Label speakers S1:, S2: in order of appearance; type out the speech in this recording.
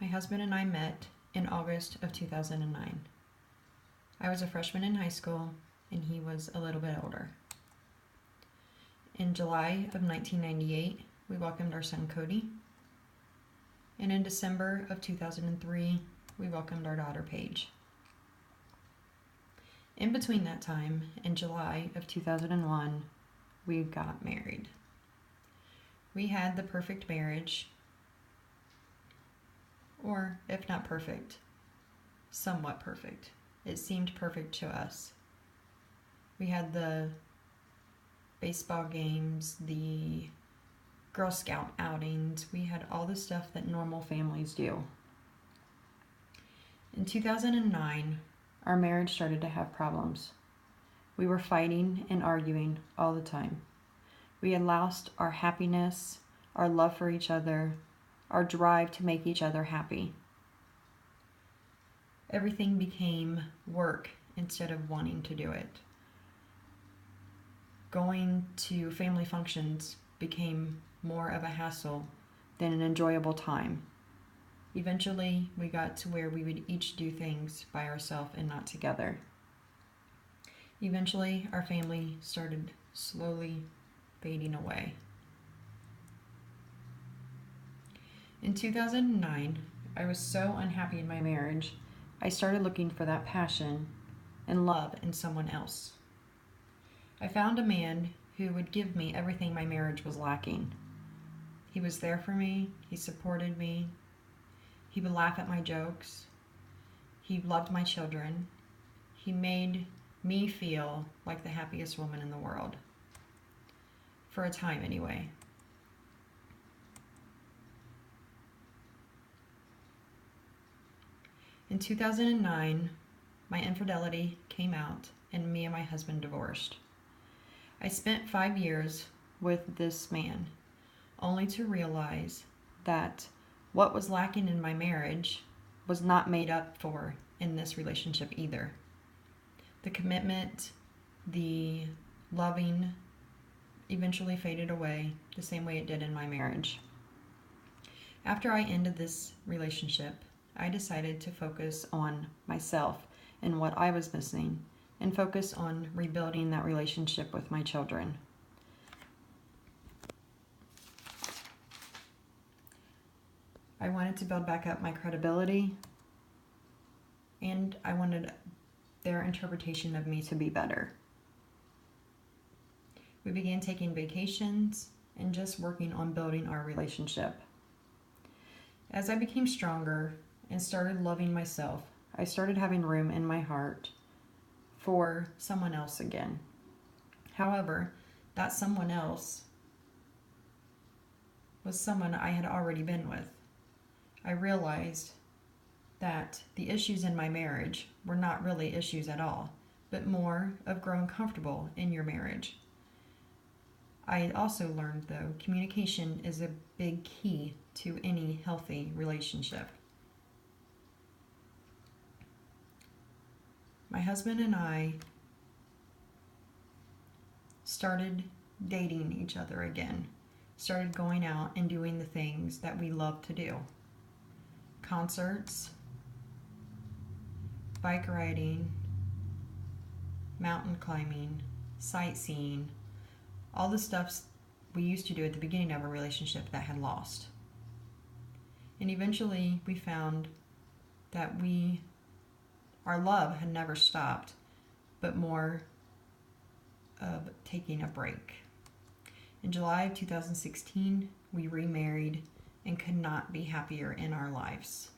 S1: My husband and I met in August of 2009. I was a freshman in high school, and he was a little bit older. In July of 1998, we welcomed our son Cody. And in December of 2003, we welcomed our daughter Paige. In between that time, in July of 2001, we got married. We had the perfect marriage, or if not perfect, somewhat perfect. It seemed perfect to us. We had the baseball games, the Girl Scout outings. We had all the stuff that normal families do. In 2009, our marriage started to have problems. We were fighting and arguing all the time. We had lost our happiness, our love for each other, our drive to make each other happy. Everything became work instead of wanting to do it. Going to family functions became more of a hassle than an enjoyable time. Eventually, we got to where we would each do things by ourselves and not together. Eventually, our family started slowly fading away. In 2009, I was so unhappy in my marriage, I started looking for that passion and love in someone else. I found a man who would give me everything my marriage was lacking. He was there for me, he supported me, he would laugh at my jokes, he loved my children, he made me feel like the happiest woman in the world. For a time, anyway. In 2009, my infidelity came out and me and my husband divorced. I spent 5 years with this man, only to realize that what was lacking in my marriage was not made up for in this relationship either. The commitment, the loving eventually faded away the same way it did in my marriage. After I ended this relationship, I decided to focus on myself and what I was missing and focus on rebuilding that relationship with my children. I wanted to build back up my credibility, and I wanted their interpretation of me to be better. We began taking vacations and just working on building our relationship. As I became stronger and started loving myself, I started having room in my heart for someone else again. However, that someone else was someone I had already been with. I realized that the issues in my marriage were not really issues at all, but more of growing comfortable in your marriage. I also learned, though, communication is a big key to any healthy relationship. My husband and I started dating each other again, started going out and doing the things that we love to do. Concerts, bike riding, mountain climbing, sightseeing, all the stuff we used to do at the beginning of a relationship that had lost. And eventually we found that our love had never stopped, but more of taking a break. In July of 2016, we remarried and could not be happier in our lives.